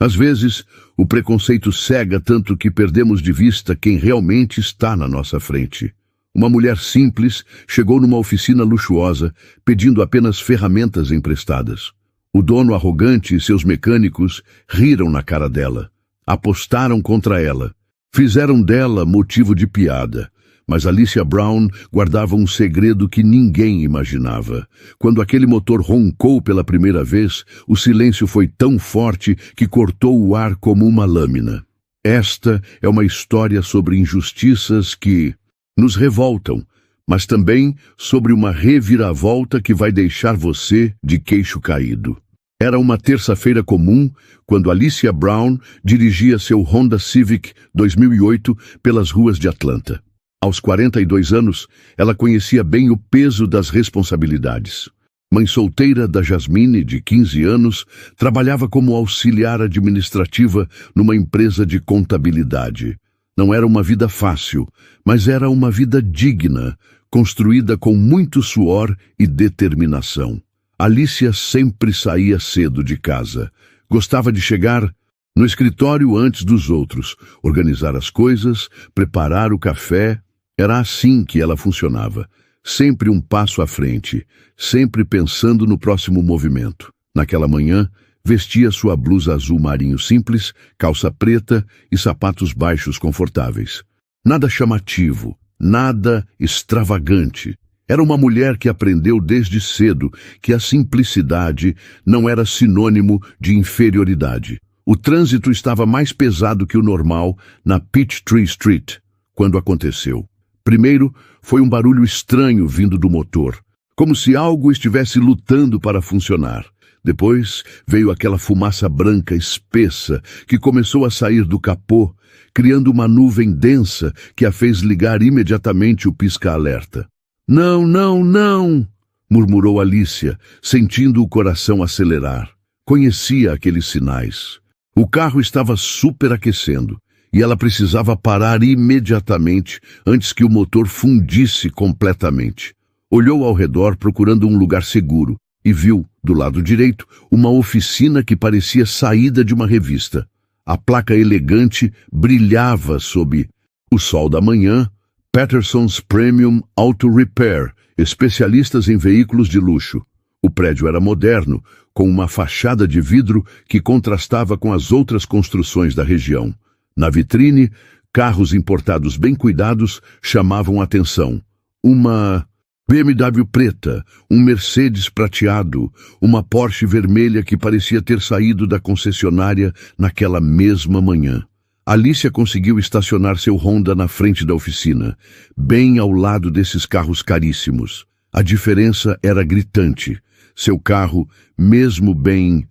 Às vezes, o preconceito cega tanto que perdemos de vista quem realmente está na nossa frente. Uma mulher simples chegou numa oficina luxuosa, pedindo apenas ferramentas emprestadas. O dono arrogante e seus mecânicos riram na cara dela. Apostaram contra ela. Fizeram dela motivo de piada. Mas Alicia Brown guardava um segredo que ninguém imaginava. Quando aquele motor roncou pela primeira vez, o silêncio foi tão forte que cortou o ar como uma lâmina. Esta é uma história sobre injustiças que nos revoltam, mas também sobre uma reviravolta que vai deixar você de queixo caído. Era uma terça-feira comum quando Alicia Brown dirigia seu Honda Civic 2008 pelas ruas de Atlanta. Aos 42 anos, ela conhecia bem o peso das responsabilidades. Mãe solteira da Jasmine, de 15 anos, trabalhava como auxiliar administrativa numa empresa de contabilidade. Não era uma vida fácil, mas era uma vida digna, construída com muito suor e determinação. Alicia sempre saía cedo de casa. Gostava de chegar no escritório antes dos outros, organizar as coisas, preparar o café. Era assim que ela funcionava, sempre um passo à frente, sempre pensando no próximo movimento. Naquela manhã, vestia sua blusa azul marinho simples, calça preta e sapatos baixos confortáveis. Nada chamativo, nada extravagante. Era uma mulher que aprendeu desde cedo que a simplicidade não era sinônimo de inferioridade. O trânsito estava mais pesado que o normal na Peachtree Street, quando aconteceu. Primeiro, foi um barulho estranho vindo do motor, como se algo estivesse lutando para funcionar. Depois, veio aquela fumaça branca espessa que começou a sair do capô, criando uma nuvem densa que a fez ligar imediatamente o pisca-alerta. Não, não, não! Murmurou Alicia, sentindo o coração acelerar. Conhecia aqueles sinais. O carro estava superaquecendo. E ela precisava parar imediatamente antes que o motor fundisse completamente. Olhou ao redor procurando um lugar seguro e viu, do lado direito, uma oficina que parecia saída de uma revista. A placa elegante brilhava sob o sol da manhã. Patterson's Premium Auto Repair, especialistas em veículos de luxo. O prédio era moderno, com uma fachada de vidro que contrastava com as outras construções da região. Na vitrine, carros importados bem cuidados chamavam a atenção. Uma BMW preta, um Mercedes prateado, uma Porsche vermelha que parecia ter saído da concessionária naquela mesma manhã. Alicia conseguiu estacionar seu Honda na frente da oficina, bem ao lado desses carros caríssimos. A diferença era gritante. Seu carro, mesmo bem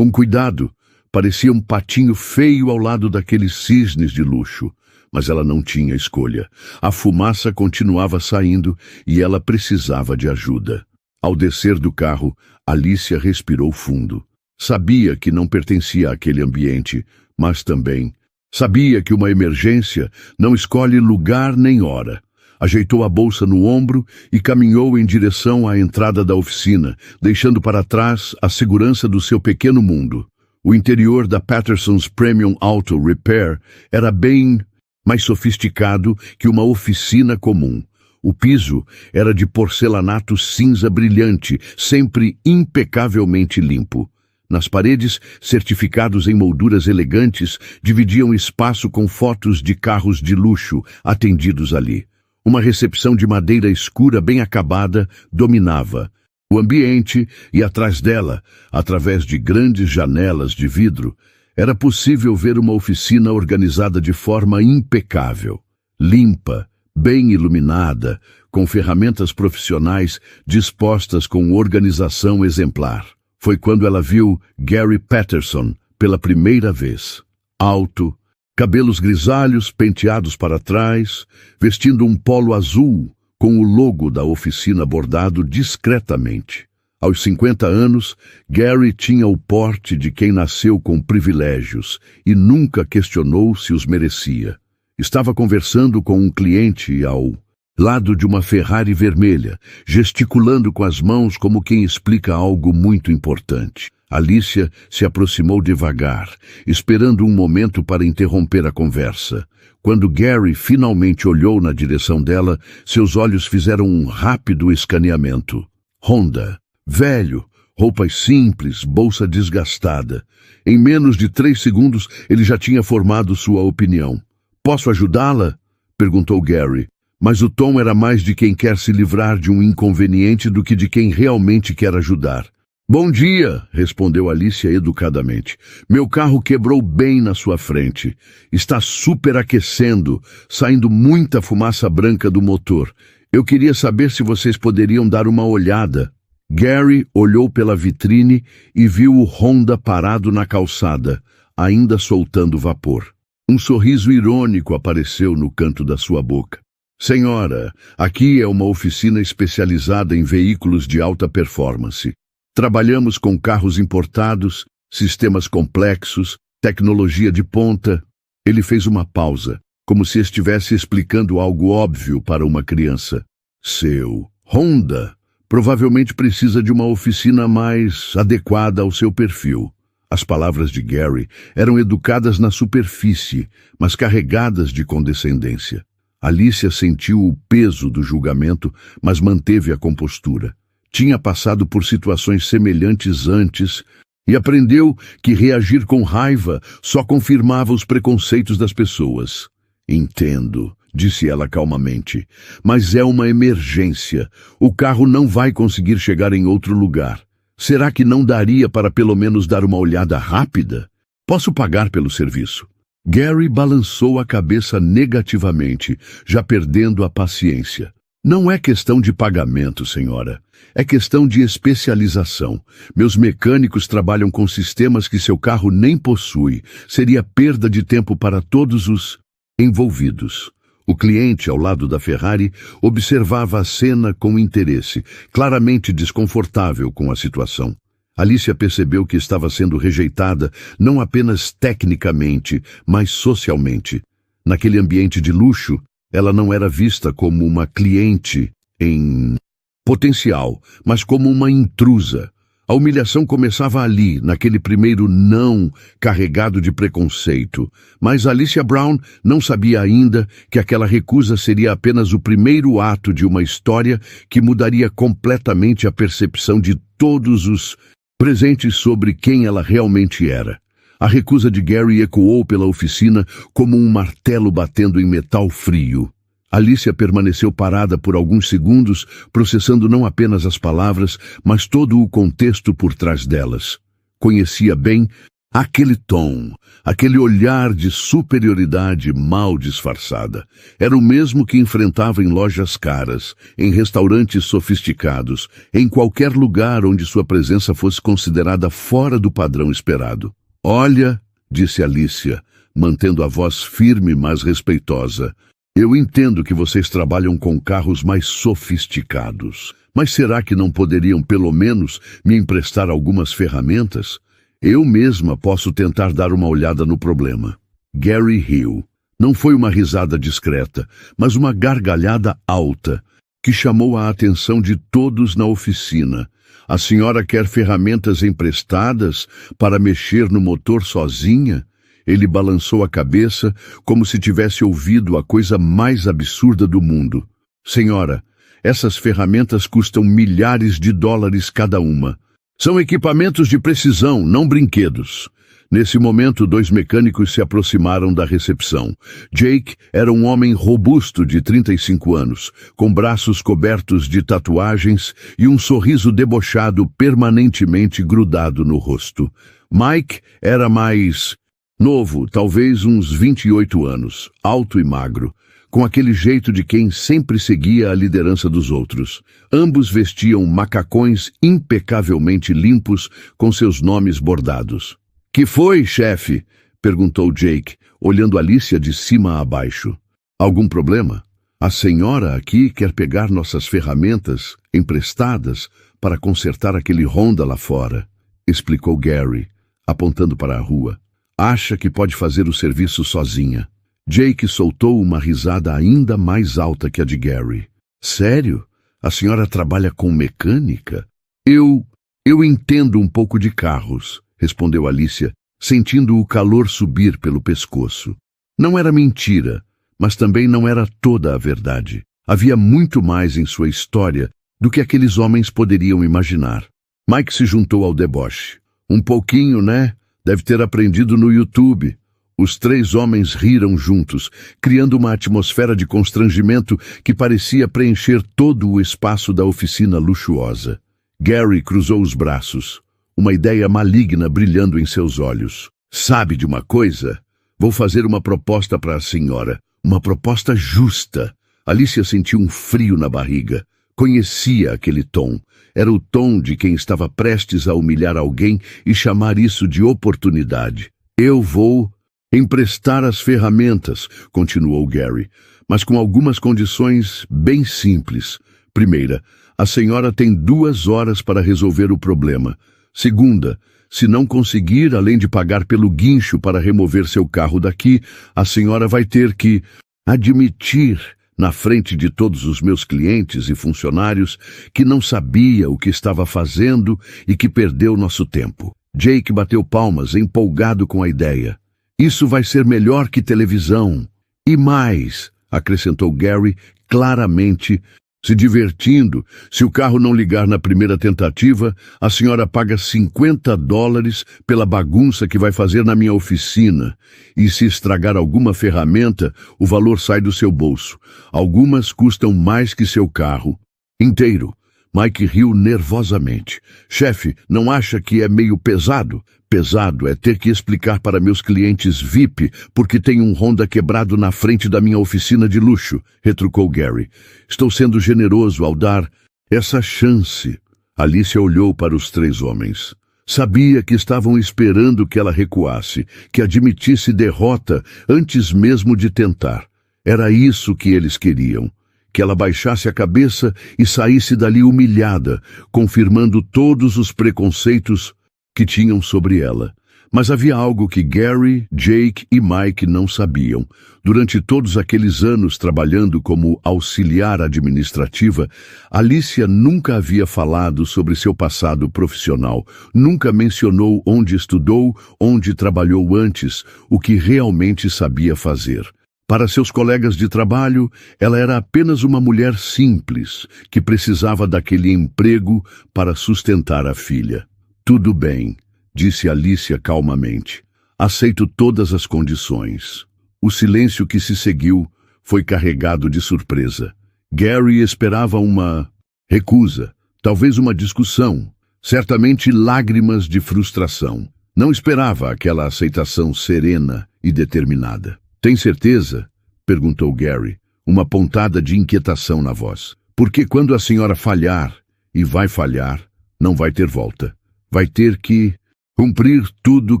cuidado, parecia um patinho feio ao lado daqueles cisnes de luxo. Mas ela não tinha escolha. A fumaça continuava saindo e ela precisava de ajuda. Ao descer do carro, Alicia respirou fundo. Sabia que não pertencia àquele ambiente, mas também sabia que uma emergência não escolhe lugar nem hora. Ajeitou a bolsa no ombro e caminhou em direção à entrada da oficina, deixando para trás a segurança do seu pequeno mundo. O interior da Patterson's Premium Auto Repair era bem mais sofisticado que uma oficina comum. O piso era de porcelanato cinza brilhante, sempre impecavelmente limpo. Nas paredes, certificados em molduras elegantes, dividiam espaço com fotos de carros de luxo atendidos ali. Uma recepção de madeira escura bem acabada dominava o ambiente e atrás dela, através de grandes janelas de vidro, era possível ver uma oficina organizada de forma impecável, limpa, bem iluminada, com ferramentas profissionais dispostas com organização exemplar. Foi quando ela viu Gary Patterson pela primeira vez. Alto, cabelos grisalhos penteados para trás, vestindo um polo azul com o logo da oficina bordado discretamente. Aos 50 anos, Gary tinha o porte de quem nasceu com privilégios e nunca questionou se os merecia. Estava conversando com um cliente ao lado de uma Ferrari vermelha, gesticulando com as mãos como quem explica algo muito importante. Alicia se aproximou devagar, esperando um momento para interromper a conversa. Quando Gary finalmente olhou na direção dela, seus olhos fizeram um rápido escaneamento. Honda, velho, roupas simples, bolsa desgastada. Em menos de 3 segundos, ele já tinha formado sua opinião. "Posso ajudá-la?" perguntou Gary, mas o tom era mais de quem quer se livrar de um inconveniente do que de quem realmente quer ajudar. "Bom dia", respondeu Alicia educadamente. "Meu carro quebrou bem na sua frente. Está superaquecendo, saindo muita fumaça branca do motor. Eu queria saber se vocês poderiam dar uma olhada." Gary olhou pela vitrine e viu o Honda parado na calçada, ainda soltando vapor. Um sorriso irônico apareceu no canto da sua boca. "Senhora, aqui é uma oficina especializada em veículos de alta performance. Trabalhamos com carros importados, sistemas complexos, tecnologia de ponta." Ele fez uma pausa, como se estivesse explicando algo óbvio para uma criança. "Seu Honda provavelmente precisa de uma oficina mais adequada ao seu perfil." As palavras de Gary eram educadas na superfície, mas carregadas de condescendência. Alicia sentiu o peso do julgamento, mas manteve a compostura. Tinha passado por situações semelhantes antes e aprendeu que reagir com raiva só confirmava os preconceitos das pessoas. "Entendo", disse ela calmamente, "mas é uma emergência. O carro não vai conseguir chegar em outro lugar. Será que não daria para pelo menos dar uma olhada rápida? Posso pagar pelo serviço." Gary balançou a cabeça negativamente, já perdendo a paciência. "Não é questão de pagamento, senhora. É questão de especialização. Meus mecânicos trabalham com sistemas que seu carro nem possui. Seria perda de tempo para todos os envolvidos." O cliente, ao lado da Ferrari, observava a cena com interesse, claramente desconfortável com a situação. Alicia percebeu que estava sendo rejeitada não apenas tecnicamente, mas socialmente. Naquele ambiente de luxo, ela não era vista como uma cliente em potencial, mas como uma intrusa. A humilhação começava ali, naquele primeiro não carregado de preconceito. Mas Alicia Brown não sabia ainda que aquela recusa seria apenas o primeiro ato de uma história que mudaria completamente a percepção de todos os presentes sobre quem ela realmente era. A recusa de Gary ecoou pela oficina como um martelo batendo em metal frio. Alicia permaneceu parada por alguns segundos, processando não apenas as palavras, mas todo o contexto por trás delas. Conhecia bem aquele tom, aquele olhar de superioridade mal disfarçada. Era o mesmo que enfrentava em lojas caras, em restaurantes sofisticados, em qualquer lugar onde sua presença fosse considerada fora do padrão esperado. "Olha", disse Alicia, mantendo a voz firme, mas respeitosa, "eu entendo que vocês trabalham com carros mais sofisticados, mas será que não poderiam pelo menos me emprestar algumas ferramentas? Eu mesma posso tentar dar uma olhada no problema." Gary riu. Não foi uma risada discreta, mas uma gargalhada alta, que chamou a atenção de todos na oficina. "A senhora quer ferramentas emprestadas para mexer no motor sozinha?" Ele balançou a cabeça como se tivesse ouvido a coisa mais absurda do mundo. "Senhora, essas ferramentas custam milhares de dólares cada uma. São equipamentos de precisão, não brinquedos." Nesse momento, 2 mecânicos se aproximaram da recepção. Jake era um homem robusto de 35 anos, com braços cobertos de tatuagens e um sorriso debochado permanentemente grudado no rosto. Mike era mais novo, talvez uns 28 anos, alto e magro, com aquele jeito de quem sempre seguia a liderança dos outros. Ambos vestiam macacões impecavelmente limpos com seus nomes bordados. "Que foi, chefe?" perguntou Jake, olhando Alicia de cima a baixo. "Algum problema? A senhora aqui quer pegar nossas ferramentas emprestadas para consertar aquele Honda lá fora", explicou Gary, apontando para a rua. "Acha que pode fazer o serviço sozinha." Jake soltou uma risada ainda mais alta que a de Gary. "Sério? A senhora trabalha com mecânica?" Eu Eu entendo um pouco de carros, respondeu Alicia, sentindo o calor subir pelo pescoço. Não era mentira, mas também não era toda a verdade. Havia muito mais em sua história do que aqueles homens poderiam imaginar. Mike se juntou ao deboche. Um pouquinho, né? Deve ter aprendido no YouTube. Os 3 homens riram juntos, criando uma atmosfera de constrangimento que parecia preencher todo o espaço da oficina luxuosa. Gary cruzou os braços, uma ideia maligna brilhando em seus olhos. Sabe de uma coisa? Vou fazer uma proposta para a senhora. Uma proposta justa. Alicia sentiu um frio na barriga. Conhecia aquele tom. Era o tom de quem estava prestes a humilhar alguém e chamar isso de oportunidade. Eu vou emprestar as ferramentas, continuou Gary, mas com algumas condições bem simples. Primeira, a senhora tem 2 horas para resolver o problema. Segunda, se não conseguir, além de pagar pelo guincho para remover seu carro daqui, a senhora vai ter que admitir, na frente de todos os meus clientes e funcionários, que não sabia o que estava fazendo e que perdeu nosso tempo. Jake bateu palmas, empolgado com a ideia. Isso vai ser melhor que televisão. E mais, acrescentou Gary, claramente se divertindo. Se o carro não ligar na primeira tentativa, a senhora paga $50 pela bagunça que vai fazer na minha oficina. E se estragar alguma ferramenta, o valor sai do seu bolso. Algumas custam mais que seu carro inteiro. Mike riu nervosamente. Chefe, não acha que é meio pesado? Pesado é ter que explicar para meus clientes VIP porque tem um Honda quebrado na frente da minha oficina de luxo, retrucou Gary. Estou sendo generoso ao dar essa chance. Alicia olhou para os 3 homens. Sabia que estavam esperando que ela recuasse, que admitisse derrota antes mesmo de tentar. Era isso que eles queriam. Que ela baixasse a cabeça e saísse dali humilhada, confirmando todos os preconceitos que tinham sobre ela. Mas havia algo que Gary, Jake e Mike não sabiam. Durante todos aqueles anos trabalhando como auxiliar administrativa, Alicia nunca havia falado sobre seu passado profissional, nunca mencionou onde estudou, onde trabalhou antes, o que realmente sabia fazer. Para seus colegas de trabalho, ela era apenas uma mulher simples, que precisava daquele emprego para sustentar a filha. Tudo bem, disse Alicia calmamente. Aceito todas as condições. O silêncio que se seguiu foi carregado de surpresa. Gary esperava uma recusa, talvez uma discussão, certamente lágrimas de frustração. Não esperava aquela aceitação serena e determinada. Tem certeza? Perguntou Gary, uma pontada de inquietação na voz. Porque quando a senhora falhar, e vai falhar, não vai ter volta. Vai ter que cumprir tudo o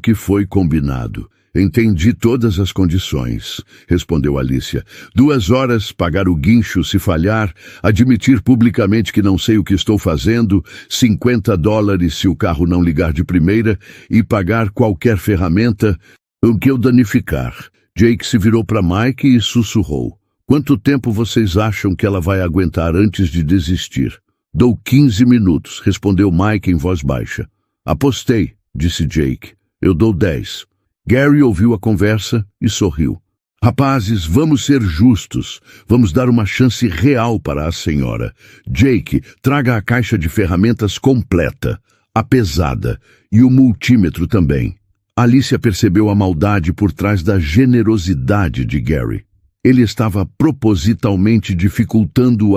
que foi combinado. Entendi todas as condições, respondeu Alicia. 2 horas, pagar o guincho se falhar, admitir publicamente que não sei o que estou fazendo, $50 se o carro não ligar de primeira e pagar qualquer ferramenta o que eu danificar. Jake se virou para Mike e sussurrou. Quanto tempo vocês acham que ela vai aguentar antes de desistir? Dou 15 minutos, respondeu Mike em voz baixa. Apostei, disse Jake. Eu dou 10. Gary ouviu a conversa e sorriu. Rapazes, vamos ser justos. Vamos dar uma chance real para a senhora. Jake, traga a caixa de ferramentas completa, a pesada e o multímetro também. Alicia percebeu a maldade por trás da generosidade de Gary. Ele estava propositalmente dificultando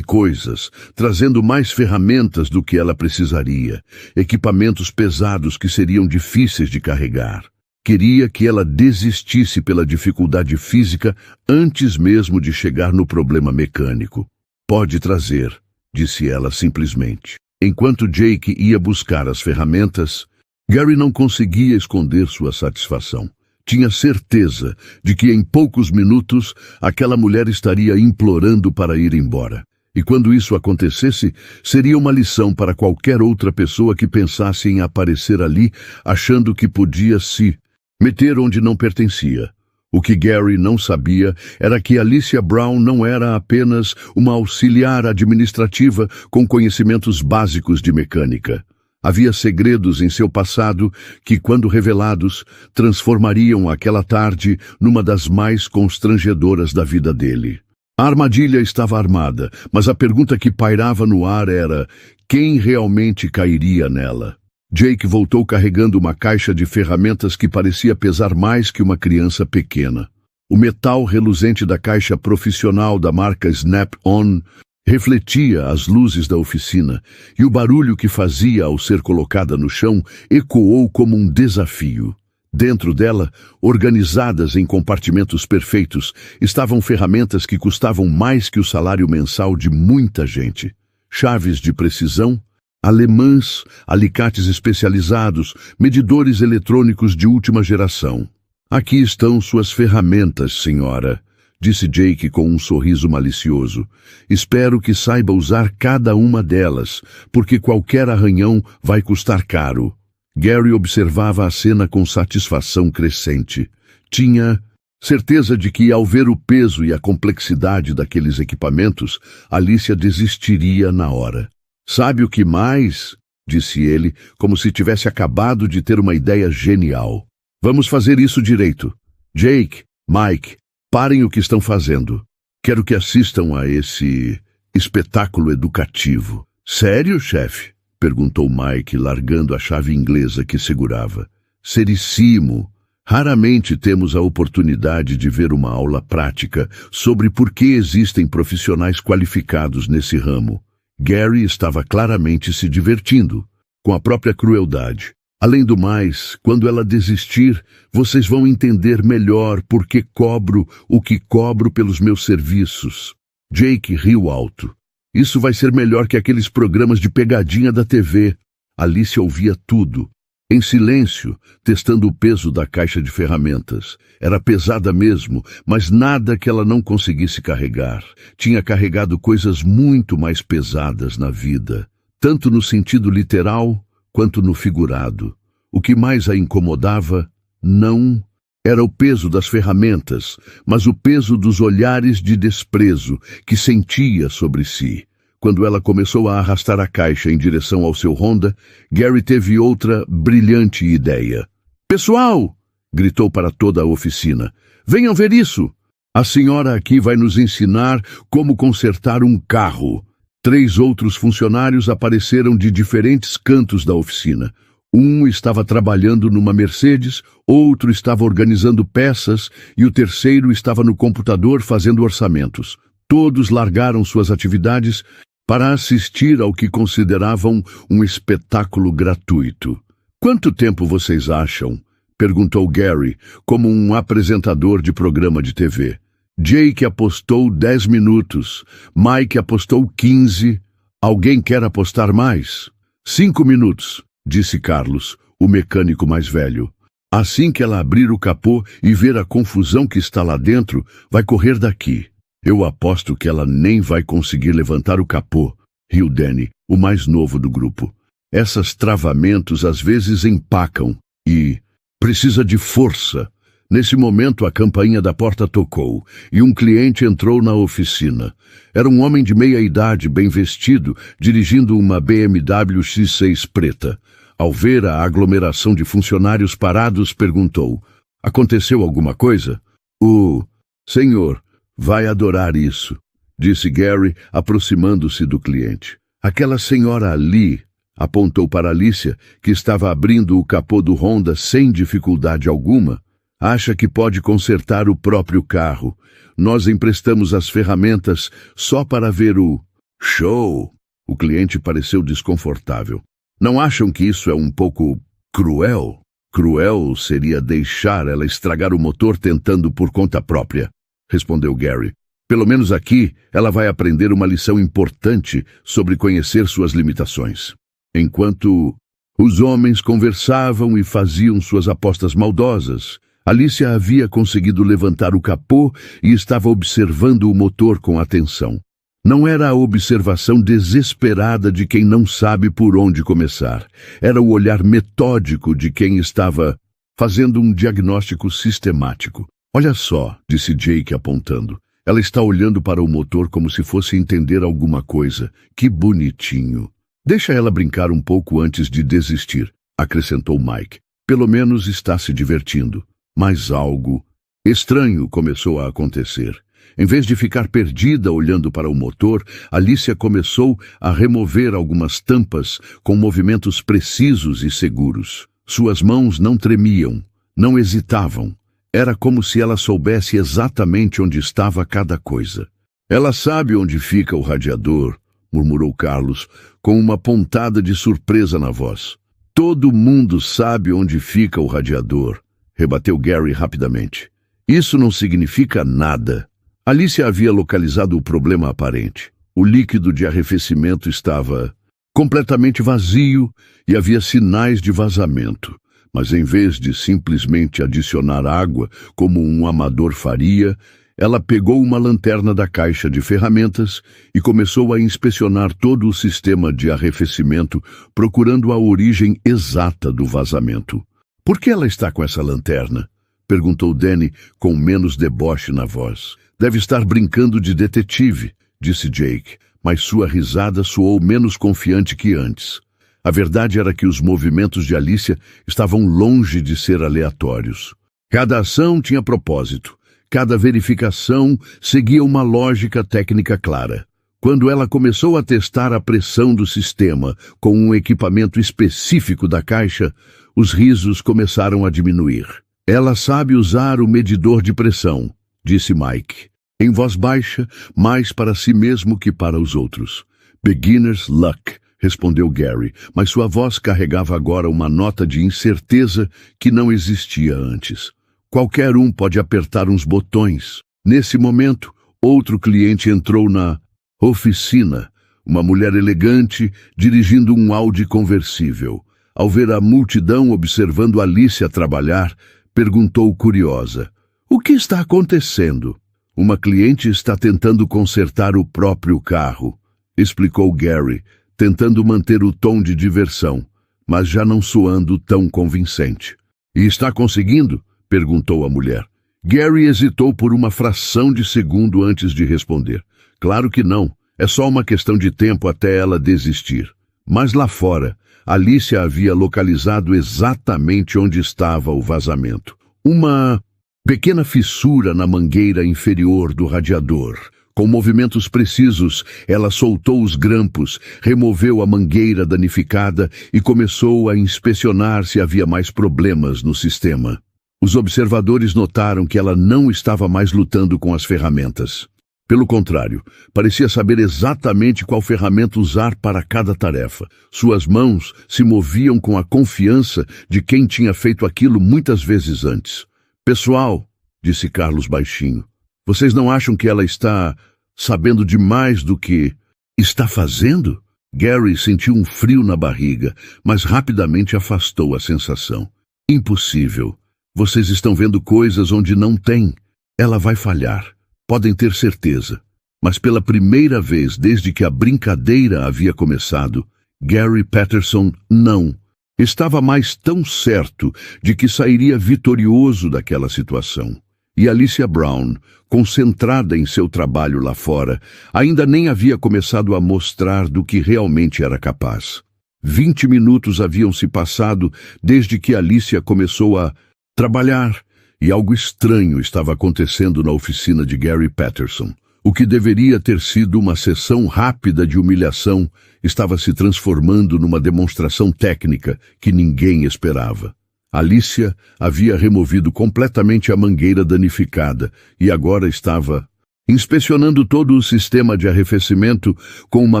coisas, trazendo mais ferramentas do que ela precisaria, equipamentos pesados que seriam difíceis de carregar. Queria que ela desistisse pela dificuldade física antes mesmo de chegar no problema mecânico. Pode trazer, disse ela simplesmente. Enquanto Jake ia buscar as ferramentas, Gary não conseguia esconder sua satisfação. Tinha certeza de que em poucos minutos aquela mulher estaria implorando para ir embora. E quando isso acontecesse, seria uma lição para qualquer outra pessoa que pensasse em aparecer ali, achando que podia se meter onde não pertencia. O que Gary não sabia era que Alicia Brown não era apenas uma auxiliar administrativa com conhecimentos básicos de mecânica. Havia segredos em seu passado que, quando revelados, transformariam aquela tarde numa das mais constrangedoras da vida dele. A armadilha estava armada, mas a pergunta que pairava no ar era: quem realmente cairia nela? Jake voltou carregando uma caixa de ferramentas que parecia pesar mais que uma criança pequena. O metal reluzente da caixa profissional da marca Snap-on refletia as luzes da oficina, e o barulho que fazia ao ser colocada no chão ecoou como um desafio. Dentro dela, organizadas em compartimentos perfeitos, estavam ferramentas que custavam mais que o salário mensal de muita gente. Chaves de precisão, alemãs, alicates especializados, medidores eletrônicos de última geração. Aqui estão suas ferramentas, senhora, disse Jake com um sorriso malicioso. Espero que saiba usar cada uma delas, porque qualquer arranhão vai custar caro. Gary observava a cena com satisfação crescente. Tinha certeza de que, ao ver o peso e a complexidade daqueles equipamentos, Alicia desistiria na hora. Sabe o que mais? Disse ele, como se tivesse acabado de ter uma ideia genial. Vamos fazer isso direito. Jake, Mike, parem o que estão fazendo. Quero que assistam a esse espetáculo educativo. Sério, chefe? Perguntou Mike, largando a chave inglesa que segurava. Seríssimo. Raramente temos a oportunidade de ver uma aula prática sobre por que existem profissionais qualificados nesse ramo. Gary estava claramente se divertindo, com a própria crueldade. Além do mais, quando ela desistir, vocês vão entender melhor por que cobro o que cobro pelos meus serviços. Jake riu alto. Isso vai ser melhor que aqueles programas de pegadinha da TV. Alicia ouvia tudo, em silêncio, testando o peso da caixa de ferramentas. Era pesada mesmo, mas nada que ela não conseguisse carregar. Tinha carregado coisas muito mais pesadas na vida, tanto no sentido literal quanto no figurado. O que mais a incomodava não era o peso das ferramentas, mas o peso dos olhares de desprezo que sentia sobre si. Quando ela começou a arrastar a caixa em direção ao seu Honda, Gary teve outra brilhante ideia. "Pessoal!" gritou para toda a oficina. "Venham ver isso! A senhora aqui vai nos ensinar como consertar um carro." 3 outros funcionários apareceram de diferentes cantos da oficina. Um estava trabalhando numa Mercedes, outro estava organizando peças e o terceiro estava no computador fazendo orçamentos. Todos largaram suas atividades para assistir ao que consideravam um espetáculo gratuito. "Quanto tempo vocês acham?" perguntou Gary, como um apresentador de programa de TV. Jake apostou 10 minutos, Mike apostou 15. Alguém quer apostar mais? 5 minutos, disse Carlos, o mecânico mais velho. Assim que ela abrir o capô e ver a confusão que está lá dentro, vai correr daqui. Eu aposto que ela nem vai conseguir levantar o capô, riu Danny, o mais novo do grupo. Essas travamentos às vezes empacam e precisa de força. Nesse momento a campainha da porta tocou e um cliente entrou na oficina. Era um homem de meia idade, bem vestido, dirigindo uma BMW X6 preta. Ao ver a aglomeração de funcionários parados, perguntou: "Aconteceu alguma coisa?" "O senhor vai adorar isso", disse Gary, aproximando-se do cliente. "Aquela senhora ali", apontou para Alicia, que estava abrindo o capô do Honda sem dificuldade alguma, "acha que pode consertar o próprio carro. Nós emprestamos as ferramentas só para ver o show." O cliente pareceu desconfortável. "Não acham que isso é um pouco cruel?" "Cruel seria deixar ela estragar o motor tentando por conta própria", respondeu Gary. "Pelo menos aqui ela vai aprender uma lição importante sobre conhecer suas limitações." Enquanto os homens conversavam e faziam suas apostas maldosas, Alicia havia conseguido levantar o capô e estava observando o motor com atenção. Não era a observação desesperada de quem não sabe por onde começar. Era o olhar metódico de quem estava fazendo um diagnóstico sistemático. Olha só, disse Jake apontando. Ela está olhando para o motor como se fosse entender alguma coisa. Que bonitinho. Deixa ela brincar um pouco antes de desistir, acrescentou Mike. Pelo menos está se divertindo. Mas algo estranho começou a acontecer. Em vez de ficar perdida olhando para o motor, Alicia começou a remover algumas tampas com movimentos precisos e seguros. Suas mãos não tremiam, não hesitavam. Era como se ela soubesse exatamente onde estava cada coisa. Ela sabe onde fica o radiador, murmurou Carlos, com uma pontada de surpresa na voz. Todo mundo sabe onde fica o radiador, rebateu Gary rapidamente. Isso não significa nada. Alicia havia localizado o problema aparente. O líquido de arrefecimento estava completamente vazio e havia sinais de vazamento. Mas em vez de simplesmente adicionar água, como um amador faria, ela pegou uma lanterna da caixa de ferramentas e começou a inspecionar todo o sistema de arrefecimento, procurando a origem exata do vazamento. Por que ela está com essa lanterna? Perguntou Danny com menos deboche na voz. Deve estar brincando de detetive, disse Jake, mas sua risada soou menos confiante que antes. A verdade era que os movimentos de Alicia estavam longe de ser aleatórios. Cada ação tinha propósito. Cada verificação seguia uma lógica técnica clara. Quando ela começou a testar a pressão do sistema com um equipamento específico da caixa, os risos começaram a diminuir. Ela sabe usar o medidor de pressão, disse Mike, em voz baixa, mais para si mesmo que para os outros. Beginner's luck, respondeu Gary, mas sua voz carregava agora uma nota de incerteza que não existia antes. Qualquer um pode apertar uns botões. Nesse momento, outro cliente entrou na oficina, uma mulher elegante dirigindo um Audi conversível. Ao ver a multidão observando Alicia trabalhar, perguntou curiosa: "O que está acontecendo?" "Uma cliente está tentando consertar o próprio carro", explicou Gary, tentando manter o tom de diversão, mas já não soando tão convincente. "E está conseguindo?" perguntou a mulher. Gary hesitou por uma fração de segundo antes de responder. Claro que não, é só uma questão de tempo até ela desistir. Mas lá fora, Alicia havia localizado exatamente onde estava o vazamento. Uma pequena fissura na mangueira inferior do radiador. Com movimentos precisos, ela soltou os grampos, removeu a mangueira danificada e começou a inspecionar se havia mais problemas no sistema. Os observadores notaram que ela não estava mais lutando com as ferramentas. Pelo contrário, parecia saber exatamente qual ferramenta usar para cada tarefa. Suas mãos se moviam com a confiança de quem tinha feito aquilo muitas vezes antes. "Pessoal", disse Carlos baixinho, "vocês não acham que ela está sabendo demais do que está fazendo?" Gary sentiu um frio na barriga, mas rapidamente afastou a sensação. "Impossível. Vocês estão vendo coisas onde não tem. Ela vai falhar. Podem ter certeza." Mas pela primeira vez desde que a brincadeira havia começado, Gary Patterson não estava mais tão certo de que sairia vitorioso daquela situação. E Alicia Brown, concentrada em seu trabalho lá fora, ainda nem havia começado a mostrar do que realmente era capaz. 20 minutos haviam se passado desde que Alicia começou a trabalhar, e algo estranho estava acontecendo na oficina de Gary Patterson. O que deveria ter sido uma sessão rápida de humilhação estava se transformando numa demonstração técnica que ninguém esperava. Alicia havia removido completamente a mangueira danificada e agora estava inspecionando todo o sistema de arrefecimento com uma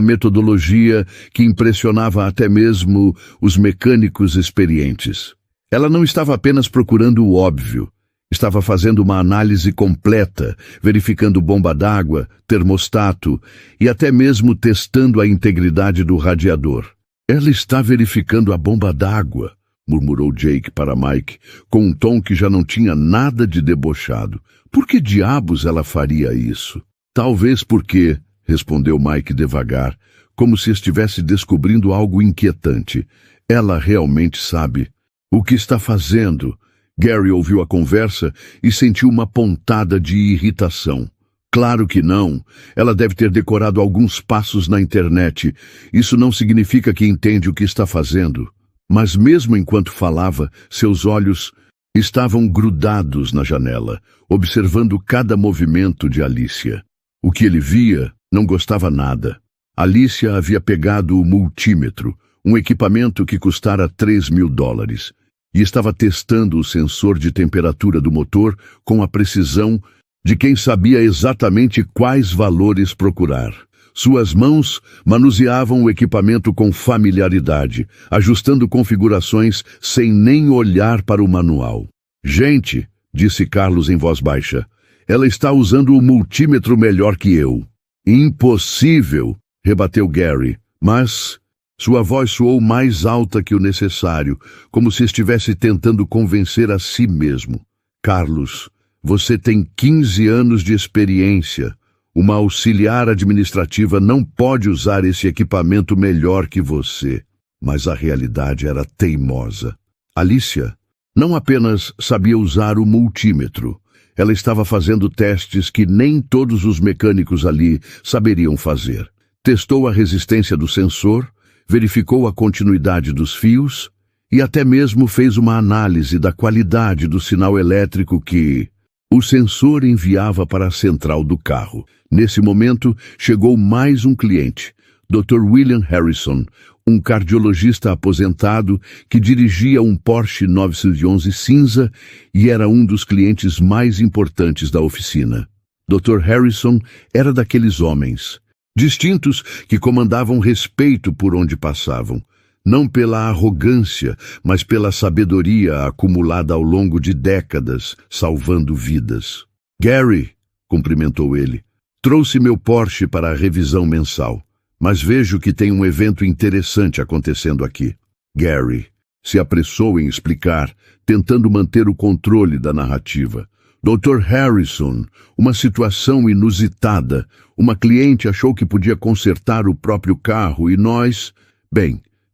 metodologia que impressionava até mesmo os mecânicos experientes. Ela não estava apenas procurando o óbvio. Estava fazendo uma análise completa, verificando bomba d'água, termostato e até mesmo testando a integridade do radiador. "Ela está verificando a bomba d'água", murmurou Jake para Mike, com um tom que já não tinha nada de debochado. "Por que diabos ela faria isso?" "Talvez porque", respondeu Mike devagar, como se estivesse descobrindo algo inquietante. "Ela realmente sabe o que está fazendo." Gary ouviu a conversa e sentiu uma pontada de irritação. Claro que não. Ela deve ter decorado alguns passos na internet. Isso não significa que entende o que está fazendo. Mas mesmo enquanto falava, seus olhos estavam grudados na janela, observando cada movimento de Alicia. O que ele via não gostava nada. Alicia havia pegado o multímetro, um equipamento que custara $3.000, e estava testando o sensor de temperatura do motor com a precisão de quem sabia exatamente quais valores procurar. Suas mãos manuseavam o equipamento com familiaridade, ajustando configurações sem nem olhar para o manual. Gente, disse Carlos em voz baixa, ela está usando o multímetro melhor que eu. Impossível, rebateu Gary, mas sua voz soou mais alta que o necessário, como se estivesse tentando convencer a si mesmo. Carlos, você tem 15 anos de experiência. Uma auxiliar administrativa não pode usar esse equipamento melhor que você. Mas a realidade era teimosa. Alicia não apenas sabia usar o multímetro, ela estava fazendo testes que nem todos os mecânicos ali saberiam fazer. Testou a resistência do sensor, verificou a continuidade dos fios e até mesmo fez uma análise da qualidade do sinal elétrico que o sensor enviava para a central do carro. Nesse momento, chegou mais um cliente, Dr. William Harrison, um cardiologista aposentado que dirigia um Porsche 911 cinza e era um dos clientes mais importantes da oficina. Dr. Harrison era daqueles homens distintos que comandavam respeito por onde passavam, não pela arrogância, mas pela sabedoria acumulada ao longo de décadas, salvando vidas. Gary, cumprimentou ele, trouxe meu Porsche para a revisão mensal, mas vejo que tem um evento interessante acontecendo aqui. Gary se apressou em explicar, tentando manter o controle da narrativa. Dr. Harrison, uma situação inusitada. Uma cliente achou que podia consertar o próprio carro e nós,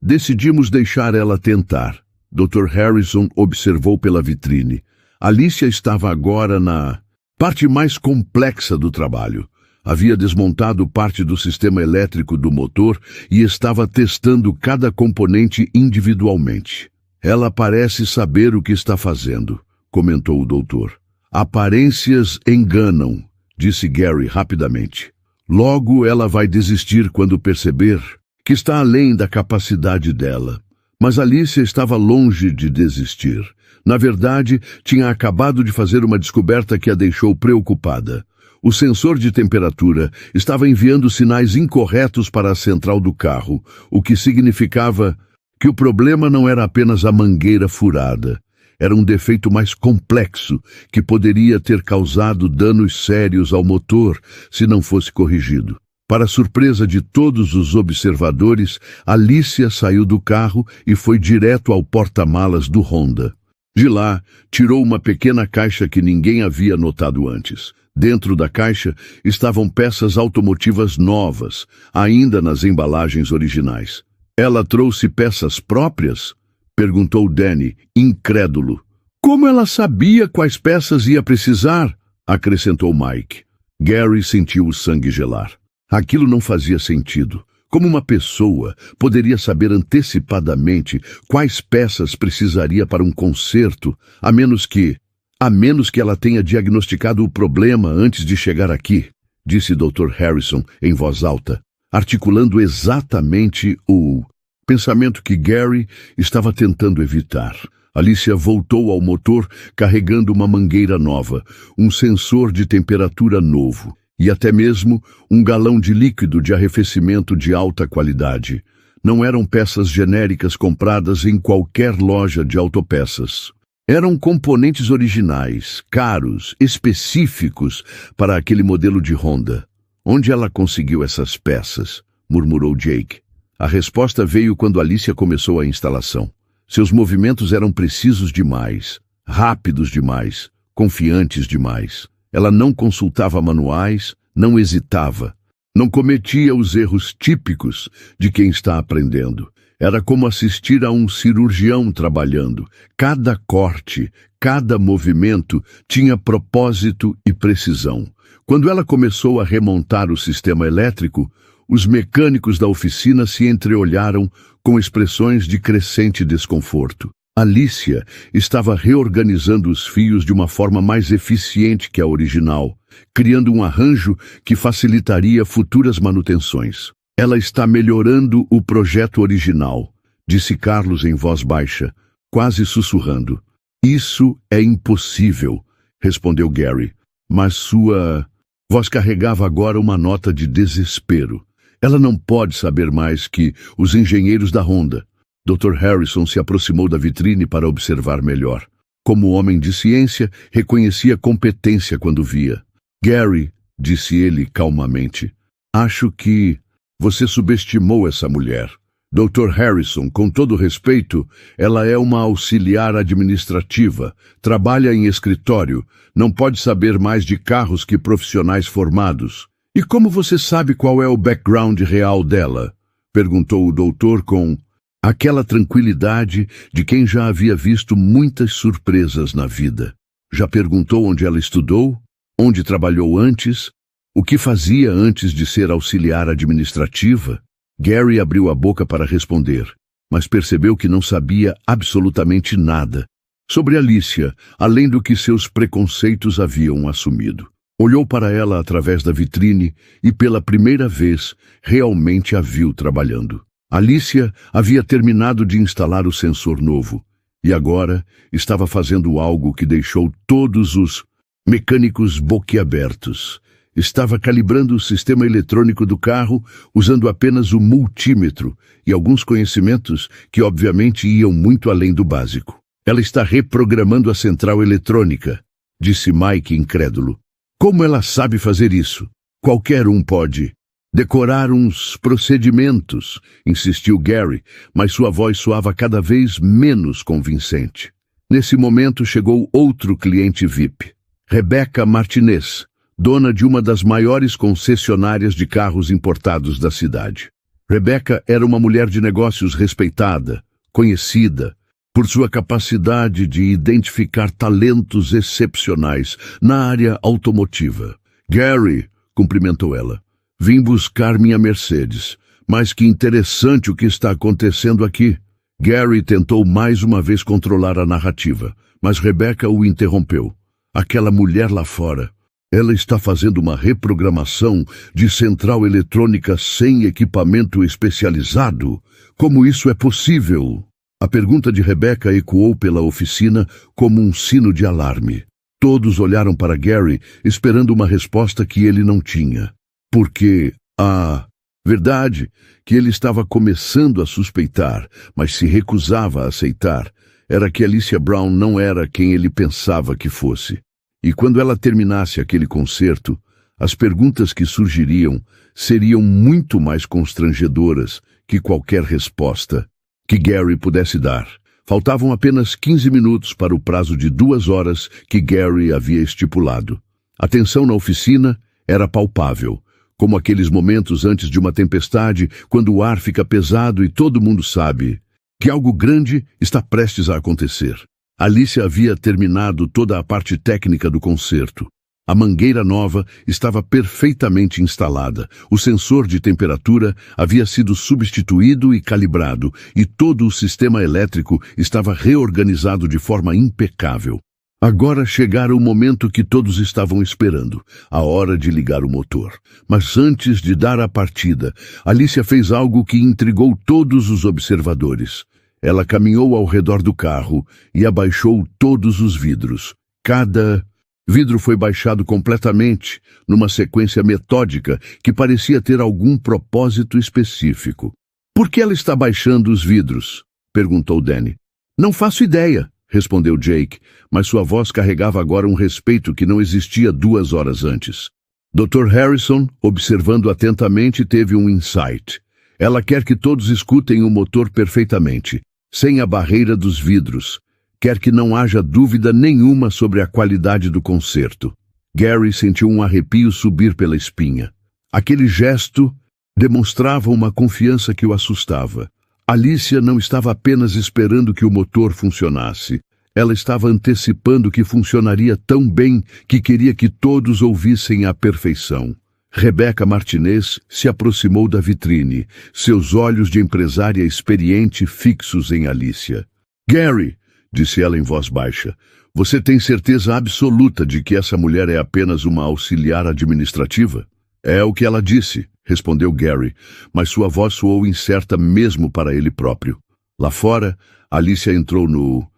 decidimos deixar ela tentar. Dr. Harrison observou pela vitrine. Alicia estava agora na parte mais complexa do trabalho. Havia desmontado parte do sistema elétrico do motor e estava testando cada componente individualmente. Ela parece saber o que está fazendo, comentou o doutor. Aparências enganam, disse Gary rapidamente. Logo ela vai desistir quando perceber que está além da capacidade dela. Mas Alicia estava longe de desistir. Na verdade, tinha acabado de fazer uma descoberta que a deixou preocupada. O sensor de temperatura estava enviando sinais incorretos para a central do carro, o que significava que o problema não era apenas a mangueira furada. Era um defeito mais complexo que poderia ter causado danos sérios ao motor se não fosse corrigido. Para surpresa de todos os observadores, Alicia saiu do carro e foi direto ao porta-malas do Honda. De lá, tirou uma pequena caixa que ninguém havia notado antes. Dentro da caixa estavam peças automotivas novas, ainda nas embalagens originais. Ela trouxe peças próprias? Perguntou Danny, incrédulo. Como ela sabia quais peças ia precisar? Acrescentou Mike. Gary sentiu o sangue gelar. Aquilo não fazia sentido. Como uma pessoa poderia saber antecipadamente quais peças precisaria para um conserto, a menos que ela tenha diagnosticado o problema antes de chegar aqui, disse Dr. Harrison em voz alta, articulando exatamente o pensamento que Gary estava tentando evitar. Alicia voltou ao motor carregando uma mangueira nova, um sensor de temperatura novo e até mesmo um galão de líquido de arrefecimento de alta qualidade. Não eram peças genéricas compradas em qualquer loja de autopeças. Eram componentes originais, caros, específicos para aquele modelo de Honda. Onde ela conseguiu essas peças? Murmurou Jake. A resposta veio quando Alicia começou a instalação. Seus movimentos eram precisos demais, rápidos demais, confiantes demais. Ela não consultava manuais, não hesitava, não cometia os erros típicos de quem está aprendendo. Era como assistir a um cirurgião trabalhando. Cada corte, cada movimento tinha propósito e precisão. Quando ela começou a remontar o sistema elétrico, os mecânicos da oficina se entreolharam com expressões de crescente desconforto. Alicia estava reorganizando os fios de uma forma mais eficiente que a original, criando um arranjo que facilitaria futuras manutenções. Ela está melhorando o projeto original, disse Carlos em voz baixa, quase sussurrando. Isso é impossível, respondeu Gary, mas sua voz carregava agora uma nota de desespero. Ela não pode saber mais que os engenheiros da Honda. Dr. Harrison se aproximou da vitrine para observar melhor. Como homem de ciência, reconhecia competência quando via. Gary, disse ele calmamente, acho que você subestimou essa mulher. Dr. Harrison, com todo respeito, ela é uma auxiliar administrativa, trabalha em escritório, não pode saber mais de carros que profissionais formados. E como você sabe qual é o background real dela? Perguntou o doutor com aquela tranquilidade de quem já havia visto muitas surpresas na vida. Já perguntou onde ela estudou? Onde trabalhou antes? O que fazia antes de ser auxiliar administrativa? Gary abriu a boca para responder, mas percebeu que não sabia absolutamente nada sobre Alicia, além do que seus preconceitos haviam assumido. Olhou para ela através da vitrine e, pela primeira vez, realmente a viu trabalhando. Alicia havia terminado de instalar o sensor novo e agora estava fazendo algo que deixou todos os mecânicos boquiabertos. Estava calibrando o sistema eletrônico do carro usando apenas o multímetro e alguns conhecimentos que obviamente iam muito além do básico. Ela está reprogramando a central eletrônica, disse Mike incrédulo. Como ela sabe fazer isso? Qualquer um pode. Decorar uns procedimentos, insistiu Gary, mas sua voz soava cada vez menos convincente. Nesse momento chegou outro cliente VIP, Rebecca Martinez, dona de uma das maiores concessionárias de carros importados da cidade. Rebecca era uma mulher de negócios respeitada, conhecida, por sua capacidade de identificar talentos excepcionais na área automotiva. Gary, cumprimentou ela, vim buscar minha Mercedes, mas que interessante o que está acontecendo aqui. Gary tentou mais uma vez controlar a narrativa, mas Rebecca o interrompeu. Aquela mulher lá fora, ela está fazendo uma reprogramação de central eletrônica sem equipamento especializado? Como isso é possível? A pergunta de Rebecca ecoou pela oficina como um sino de alarme. Todos olharam para Gary, esperando uma resposta que ele não tinha. Porque a verdade que ele estava começando a suspeitar, mas se recusava a aceitar, era que Alicia Brown não era quem ele pensava que fosse. E quando ela terminasse aquele concerto, as perguntas que surgiriam seriam muito mais constrangedoras que qualquer resposta que Gary pudesse dar. Faltavam apenas 15 minutos para o prazo de 2 horas que Gary havia estipulado. A tensão na oficina era palpável, como aqueles momentos antes de uma tempestade, quando o ar fica pesado e todo mundo sabe que algo grande está prestes a acontecer. Alicia havia terminado toda a parte técnica do concerto. A mangueira nova estava perfeitamente instalada, o sensor de temperatura havia sido substituído e calibrado, e todo o sistema elétrico estava reorganizado de forma impecável. Agora chegara o momento que todos estavam esperando, a hora de ligar o motor. Mas antes de dar a partida, Alicia fez algo que intrigou todos os observadores. Ela caminhou ao redor do carro e abaixou todos os vidros. Cada vidro foi baixado completamente, numa sequência metódica que parecia ter algum propósito específico. Por que ela está baixando os vidros? Perguntou Danny. Não faço ideia, respondeu Jake, mas sua voz carregava agora um respeito que não existia 2 horas antes. Dr. Harrison, observando atentamente, teve um insight. Ela quer que todos escutem o motor perfeitamente, sem a barreira dos vidros. Quer que não haja dúvida nenhuma sobre a qualidade do concerto. Gary sentiu um arrepio subir pela espinha. Aquele gesto demonstrava uma confiança que o assustava. Alicia não estava apenas esperando que o motor funcionasse. Ela estava antecipando que funcionaria tão bem que queria que todos ouvissem à perfeição. Rebecca Martinez se aproximou da vitrine, seus olhos de empresária experiente fixos em Alicia. "Gary", disse ela em voz baixa, "você tem certeza absoluta de que essa mulher é apenas uma auxiliar administrativa?" "É o que ela disse", respondeu Gary, mas sua voz soou incerta mesmo para ele próprio. Lá fora, Alicia entrou no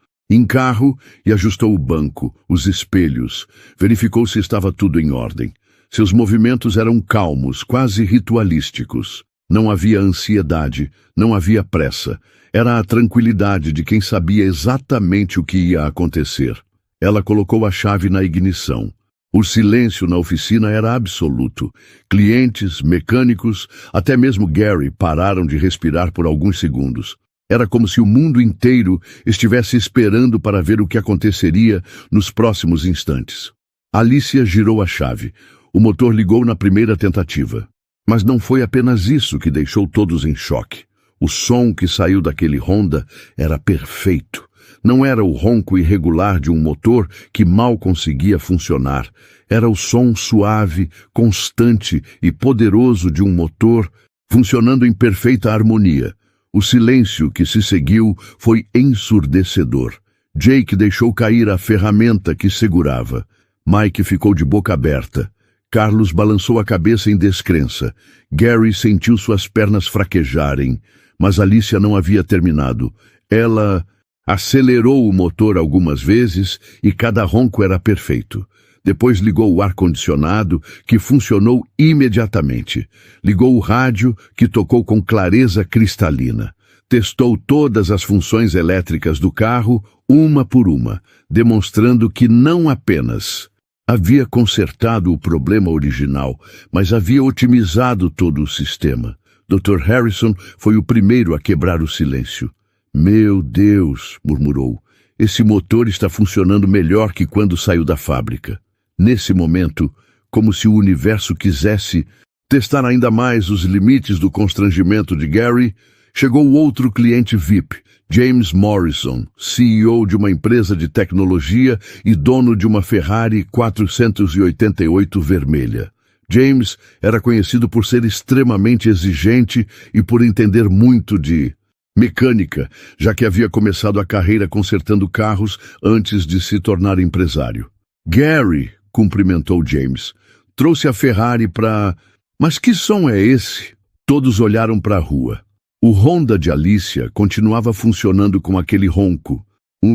carro e ajustou o banco, os espelhos, verificou se estava tudo em ordem. Seus movimentos eram calmos, quase ritualísticos. Não havia ansiedade, não havia pressa. Era a tranquilidade de quem sabia exatamente o que ia acontecer. Ela colocou a chave na ignição. O silêncio na oficina era absoluto. Clientes, mecânicos, até mesmo Gary pararam de respirar por alguns segundos. Era como se o mundo inteiro estivesse esperando para ver o que aconteceria nos próximos instantes. Alicia girou a chave. O motor ligou na primeira tentativa. Mas não foi apenas isso que deixou todos em choque. O som que saiu daquele Honda era perfeito. Não era o ronco irregular de um motor que mal conseguia funcionar. Era o som suave, constante e poderoso de um motor funcionando em perfeita harmonia. O silêncio que se seguiu foi ensurdecedor. Jake deixou cair a ferramenta que segurava. Mike ficou de boca aberta. Carlos balançou a cabeça em descrença. Gary sentiu suas pernas fraquejarem, mas Alicia não havia terminado. Ela acelerou o motor algumas vezes e cada ronco era perfeito. Depois ligou o ar-condicionado, que funcionou imediatamente. Ligou o rádio, que tocou com clareza cristalina. Testou todas as funções elétricas do carro, uma por uma, demonstrando que não apenas havia consertado o problema original, mas havia otimizado todo o sistema. Dr. Harrison foi o primeiro a quebrar o silêncio. "Meu Deus", murmurou, "esse motor está funcionando melhor que quando saiu da fábrica." Nesse momento, como se o universo quisesse testar ainda mais os limites do constrangimento de Gary, chegou outro cliente VIP, James Morrison, CEO de uma empresa de tecnologia e dono de uma Ferrari 488 vermelha. James era conhecido por ser extremamente exigente e por entender muito de mecânica, já que havia começado a carreira consertando carros antes de se tornar empresário. "Gary", cumprimentou James, "trouxe a Ferrari para... Mas que som é esse?" Todos olharam para a rua. O Honda de Alicia continuava funcionando com aquele ronco,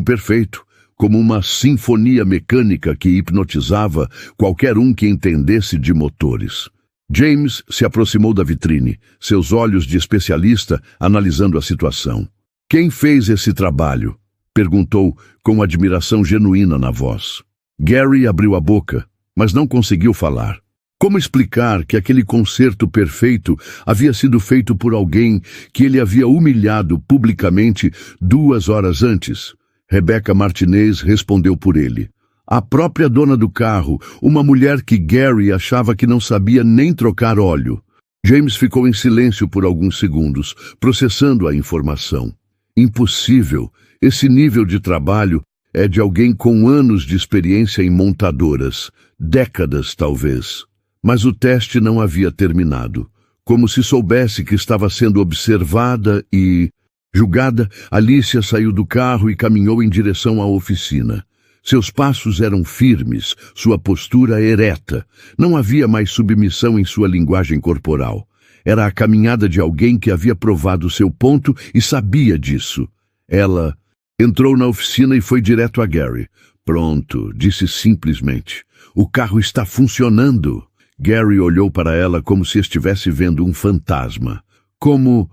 perfeito, como uma sinfonia mecânica que hipnotizava qualquer um que entendesse de motores. James se aproximou da vitrine, seus olhos de especialista analisando a situação. "Quem fez esse trabalho?" perguntou com admiração genuína na voz. Gary abriu a boca, mas não conseguiu falar. Como explicar que aquele concerto perfeito havia sido feito por alguém que ele havia humilhado publicamente 2 horas antes? Rebecca Martinez respondeu por ele. A própria dona do carro, uma mulher que Gary achava que não sabia nem trocar óleo. James ficou em silêncio por alguns segundos, processando a informação. Impossível. Esse nível de trabalho é de alguém com anos de experiência em montadoras, décadas talvez. Mas o teste não havia terminado. Como se soubesse que estava sendo observada e julgada, Alicia saiu do carro e caminhou em direção à oficina. Seus passos eram firmes, sua postura ereta. Não havia mais submissão em sua linguagem corporal. Era a caminhada de alguém que havia provado seu ponto e sabia disso. Ela entrou na oficina e foi direto a Gary. "Pronto", disse simplesmente. "O carro está funcionando." Gary olhou para ela como se estivesse vendo um fantasma. Como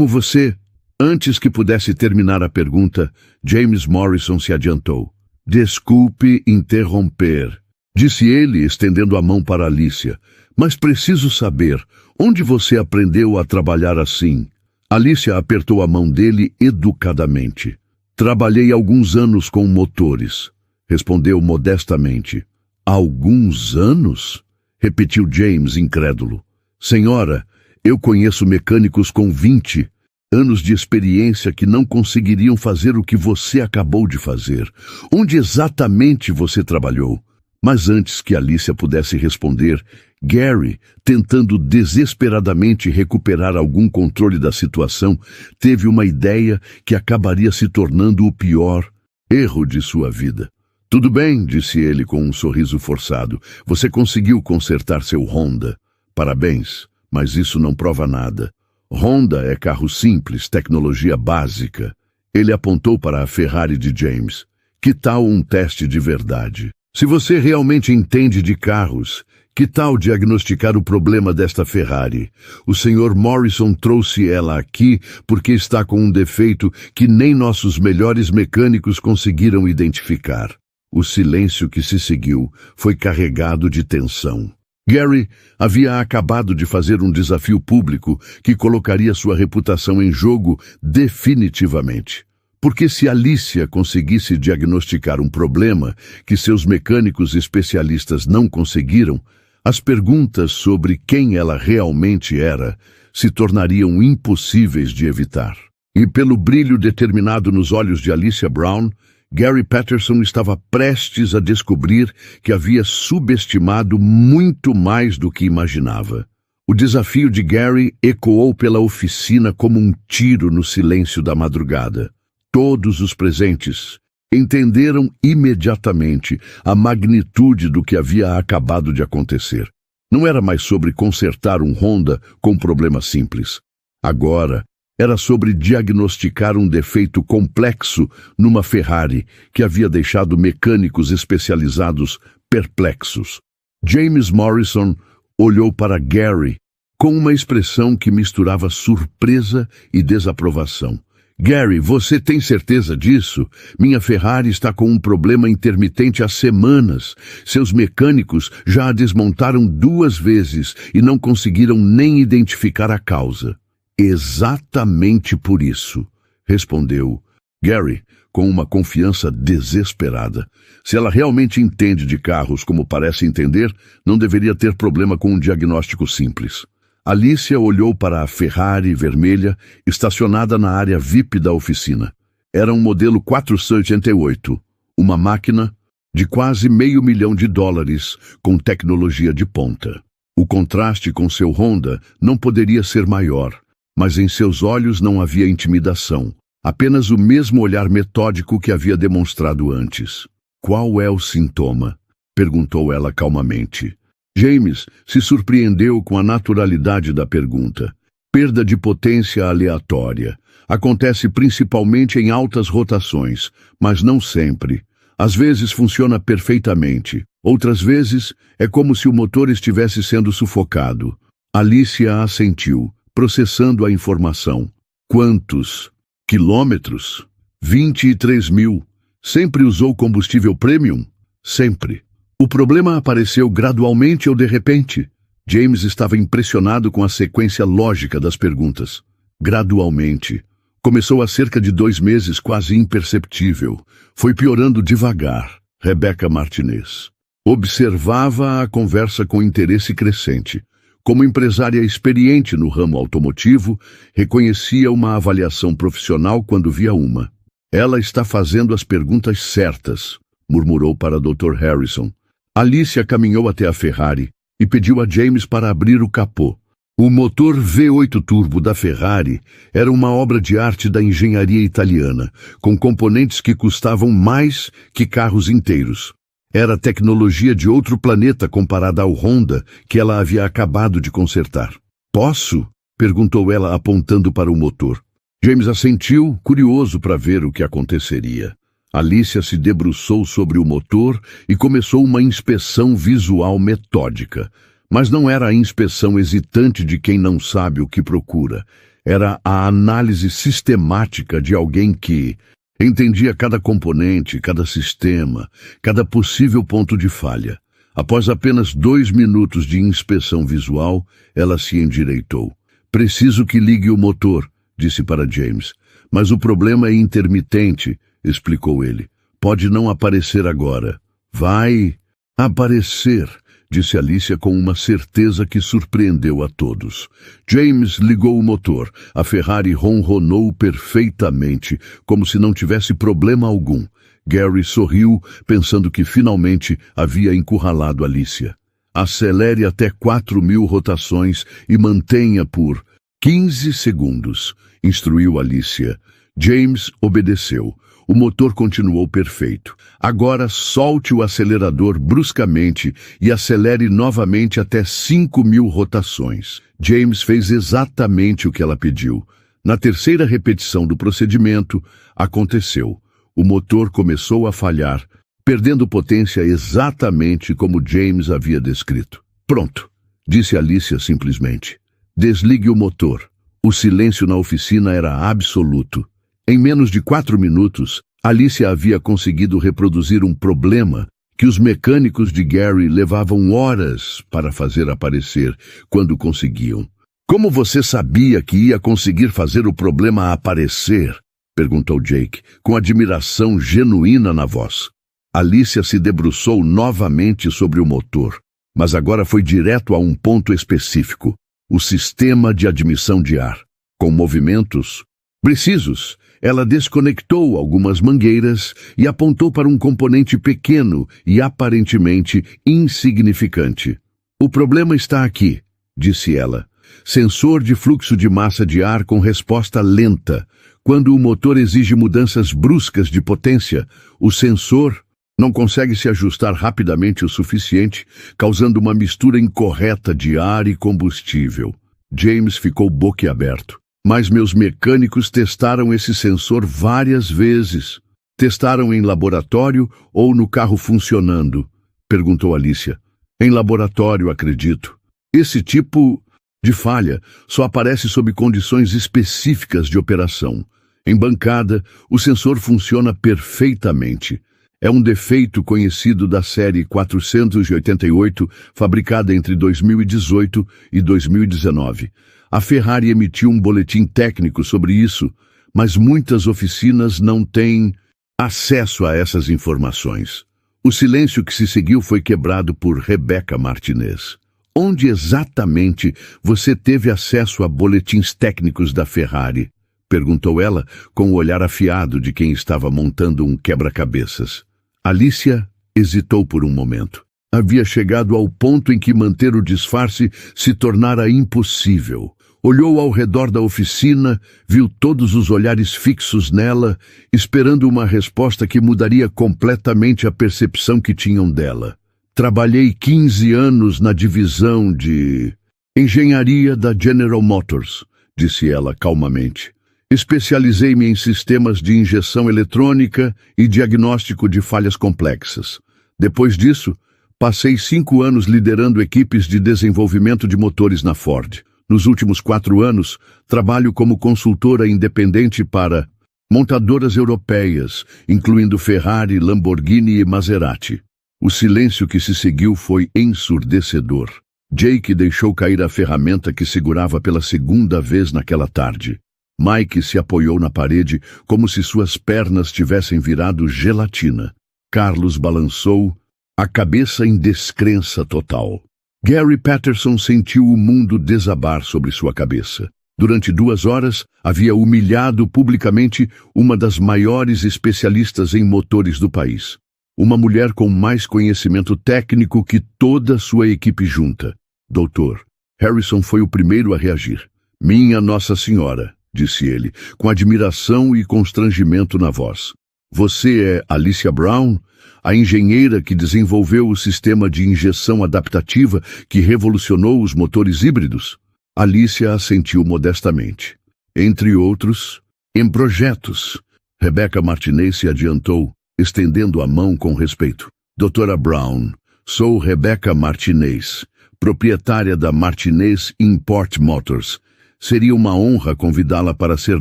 você... Antes que pudesse terminar a pergunta, James Morrison se adiantou. "Desculpe interromper", disse ele, estendendo a mão para Alicia. "Mas preciso saber, onde você aprendeu a trabalhar assim?" Alicia apertou a mão dele educadamente. "Trabalhei alguns anos com motores", respondeu modestamente. "Alguns anos?" repetiu James, incrédulo. "Senhora, eu conheço mecânicos com 20, Anos de experiência que não conseguiriam fazer o que você acabou de fazer. Onde exatamente você trabalhou? Mas antes que Alicia pudesse responder, Gary, tentando desesperadamente recuperar algum controle da situação, teve uma ideia que acabaria se tornando o pior erro de sua vida. Tudo bem, disse ele com um sorriso forçado. Você conseguiu consertar seu Honda. Parabéns, mas isso não prova nada. Honda é carro simples, tecnologia básica. Ele apontou para a Ferrari de James. Que tal um teste de verdade? Se você realmente entende de carros, que tal diagnosticar o problema desta Ferrari? O Sr. Morrison trouxe ela aqui porque está com um defeito que nem nossos melhores mecânicos conseguiram identificar. O silêncio que se seguiu foi carregado de tensão. Gary havia acabado de fazer um desafio público que colocaria sua reputação em jogo definitivamente. Porque se Alicia conseguisse diagnosticar um problema que seus mecânicos especialistas não conseguiram, as perguntas sobre quem ela realmente era se tornariam impossíveis de evitar. E pelo brilho determinado nos olhos de Alicia Brown, Gary Patterson estava prestes a descobrir que havia subestimado muito mais do que imaginava. O desafio de Gary ecoou pela oficina como um tiro no silêncio da madrugada. Todos os presentes entenderam imediatamente a magnitude do que havia acabado de acontecer. Não era mais sobre consertar um Honda com problema simples. Agora, era sobre diagnosticar um defeito complexo numa Ferrari que havia deixado mecânicos especializados perplexos. James Morrison olhou para Gary com uma expressão que misturava surpresa e desaprovação. Gary, você tem certeza disso? Minha Ferrari está com um problema intermitente há semanas. Seus mecânicos já a desmontaram 2 vezes e não conseguiram nem identificar a causa. Exatamente por isso, respondeu Gary, com uma confiança desesperada. Se ela realmente entende de carros como parece entender, não deveria ter problema com um diagnóstico simples. Alicia olhou para a Ferrari vermelha estacionada na área VIP da oficina. Era um modelo 488, uma máquina de quase $500 mil com tecnologia de ponta. O contraste com seu Honda não poderia ser maior, mas em seus olhos não havia intimidação, apenas o mesmo olhar metódico que havia demonstrado antes. Qual é o sintoma? Perguntou ela calmamente. James se surpreendeu com a naturalidade da pergunta. Perda de potência aleatória. Acontece principalmente em altas rotações, mas não sempre. Às vezes funciona perfeitamente. Outras vezes é como se o motor estivesse sendo sufocado. Alicia assentiu, processando a informação. Quantos quilômetros? 23 mil. Sempre usou combustível premium? Sempre. O problema apareceu gradualmente ou de repente? James estava impressionado com a sequência lógica das perguntas. Gradualmente. Começou há cerca de 2 meses, quase imperceptível. Foi piorando devagar. Rebecca Martinez observava a conversa com interesse crescente. Como empresária experiente no ramo automotivo, reconhecia uma avaliação profissional quando via uma. Ela está fazendo as perguntas certas, murmurou para Dr. Harrison. Alicia caminhou até a Ferrari e pediu a James para abrir o capô. O motor V8 Turbo da Ferrari era uma obra de arte da engenharia italiana, com componentes que custavam mais que carros inteiros. Era tecnologia de outro planeta comparada ao Honda que ela havia acabado de consertar. Posso? Perguntou ela apontando para o motor. James assentiu, curioso para ver o que aconteceria. Alicia se debruçou sobre o motor e começou uma inspeção visual metódica. Mas não era a inspeção hesitante de quem não sabe o que procura. Era a análise sistemática de alguém que entendia cada componente, cada sistema, cada possível ponto de falha. Após apenas 2 minutos de inspeção visual, ela se endireitou. Preciso que ligue o motor, disse para James. Mas o problema é intermitente, explicou ele. Pode não aparecer agora. Vai aparecer, disse Alicia com uma certeza que surpreendeu a todos. James ligou o motor. A Ferrari ronronou perfeitamente, como se não tivesse problema algum. Gary sorriu, pensando que finalmente havia encurralado Alicia. Acelere até 4.000 rotações e mantenha por 15 segundos, instruiu Alicia. James obedeceu. O motor continuou perfeito. Agora solte o acelerador bruscamente e acelere novamente até 5.000 rotações. James fez exatamente o que ela pediu. Na terceira repetição do procedimento, aconteceu. O motor começou a falhar, perdendo potência exatamente como James havia descrito. Pronto, disse Alicia simplesmente. Desligue o motor. O silêncio na oficina era absoluto. Em menos de 4 minutos, Alicia havia conseguido reproduzir um problema que os mecânicos de Gary levavam horas para fazer aparecer quando conseguiam. Como você sabia que ia conseguir fazer o problema aparecer? Perguntou Jake, com admiração genuína na voz. Alicia se debruçou novamente sobre o motor, mas agora foi direto a um ponto específico: o sistema de admissão de ar. Com movimentos precisos, ela desconectou algumas mangueiras e apontou para um componente pequeno e aparentemente insignificante. O problema está aqui, disse ela. Sensor de fluxo de massa de ar com resposta lenta. Quando o motor exige mudanças bruscas de potência, o sensor não consegue se ajustar rapidamente o suficiente, causando uma mistura incorreta de ar e combustível. James ficou boquiaberto. Mas meus mecânicos testaram esse sensor várias vezes. Testaram em laboratório ou no carro funcionando? Perguntou Alicia. Em laboratório, acredito. Esse tipo de falha só aparece sob condições específicas de operação. Em bancada, o sensor funciona perfeitamente. É um defeito conhecido da série 488, fabricada entre 2018 e 2019. A Ferrari emitiu um boletim técnico sobre isso, mas muitas oficinas não têm acesso a essas informações. O silêncio que se seguiu foi quebrado por Rebecca Martinez. Onde exatamente você teve acesso a boletins técnicos da Ferrari? Perguntou ela, com o olhar afiado de quem estava montando um quebra-cabeças. Alicia hesitou por um momento. Havia chegado ao ponto em que manter o disfarce se tornara impossível. Olhou ao redor da oficina, viu todos os olhares fixos nela, esperando uma resposta que mudaria completamente a percepção que tinham dela. Trabalhei 15 anos na divisão de engenharia da General Motors, disse ela calmamente. Especializei-me em sistemas de injeção eletrônica e diagnóstico de falhas complexas. Depois disso, passei 5 anos liderando equipes de desenvolvimento de motores na Ford. Nos últimos 4 anos, trabalho como consultora independente para montadoras europeias, incluindo Ferrari, Lamborghini e Maserati. O silêncio que se seguiu foi ensurdecedor. Jake deixou cair a ferramenta que segurava pela segunda vez naquela tarde. Mike se apoiou na parede como se suas pernas tivessem virado gelatina. Carlos balançou a cabeça em descrença total. Gary Patterson sentiu o mundo desabar sobre sua cabeça. Durante 2 horas, havia humilhado publicamente uma das maiores especialistas em motores do país. Uma mulher com mais conhecimento técnico que toda sua equipe junta. Doutor, Harrison foi o primeiro a reagir. Minha Nossa Senhora, disse ele, com admiração e constrangimento na voz. Você é Alicia Brown, a engenheira que desenvolveu o sistema de injeção adaptativa que revolucionou os motores híbridos? Alicia assentiu modestamente. Entre outros, em projetos. Rebecca Martinez se adiantou, estendendo a mão com respeito. Doutora Brown, sou Rebecca Martinez, proprietária da Martinez Import Motors. Seria uma honra convidá-la para ser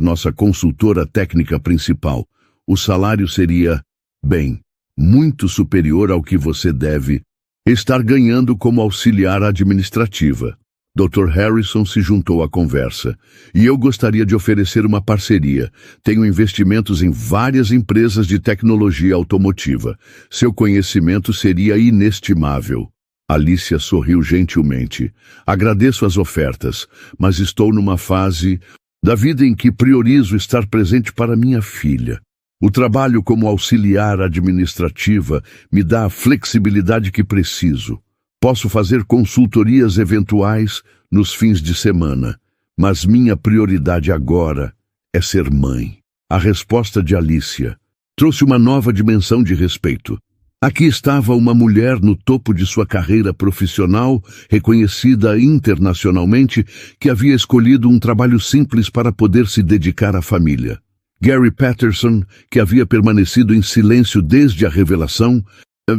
nossa consultora técnica principal. O salário seria, bem, muito superior ao que você deve estar ganhando como auxiliar administrativa. Dr. Harrison se juntou à conversa. E eu gostaria de oferecer uma parceria. Tenho investimentos em várias empresas de tecnologia automotiva. Seu conhecimento seria inestimável. Alicia sorriu gentilmente. Agradeço as ofertas, mas estou numa fase da vida em que priorizo estar presente para minha filha. O trabalho como auxiliar administrativa me dá a flexibilidade que preciso. Posso fazer consultorias eventuais nos fins de semana, mas minha prioridade agora é ser mãe. A resposta de Alicia trouxe uma nova dimensão de respeito. Aqui estava uma mulher no topo de sua carreira profissional, reconhecida internacionalmente, que havia escolhido um trabalho simples para poder se dedicar à família. Gary Patterson, que havia permanecido em silêncio desde a revelação,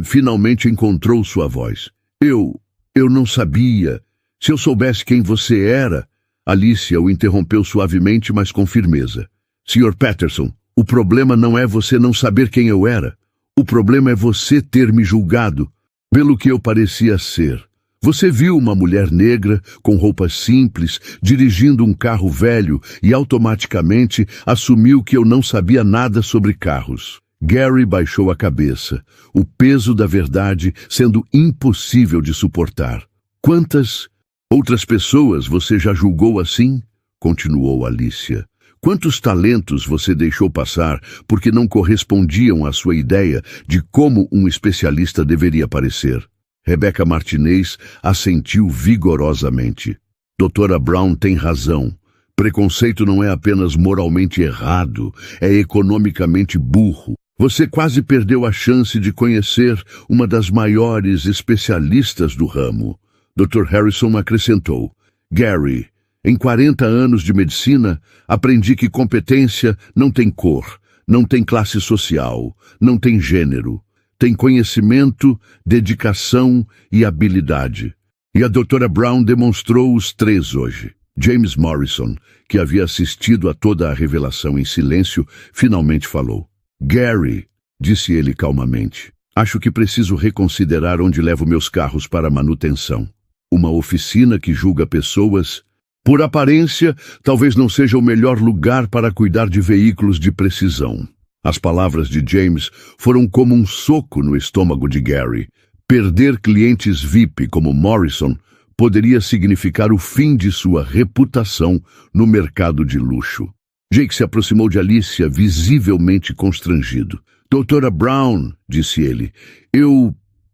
finalmente encontrou sua voz. Eu não sabia. Se eu soubesse quem você era... Alicia o interrompeu suavemente, mas com firmeza. Sr. Patterson, o problema não é você não saber quem eu era. O problema é você ter me julgado pelo que eu parecia ser. Você viu uma mulher negra, com roupas simples, dirigindo um carro velho e automaticamente assumiu que eu não sabia nada sobre carros. Gary baixou a cabeça, o peso da verdade sendo impossível de suportar. Quantas outras pessoas você já julgou assim? Continuou Alicia. Quantos talentos você deixou passar porque não correspondiam à sua ideia de como um especialista deveria parecer? Rebecca Martinez assentiu vigorosamente. Doutora Brown tem razão. Preconceito não é apenas moralmente errado, é economicamente burro. Você quase perdeu a chance de conhecer uma das maiores especialistas do ramo. Dr. Harrison acrescentou. Gary, em 40 anos de medicina, aprendi que competência não tem cor, não tem classe social, não tem gênero. Tem conhecimento, dedicação e habilidade. E a doutora Brown demonstrou os três hoje. James Morrison, que havia assistido a toda a revelação em silêncio, finalmente falou. Gary, disse ele calmamente, acho que preciso reconsiderar onde levo meus carros para manutenção. Uma oficina que julga pessoas... Por aparência, talvez não seja o melhor lugar para cuidar de veículos de precisão. As palavras de James foram como um soco no estômago de Gary. Perder clientes VIP como Morrison poderia significar o fim de sua reputação no mercado de luxo. Jake se aproximou de Alicia, visivelmente constrangido. Doutora Brown, disse ele,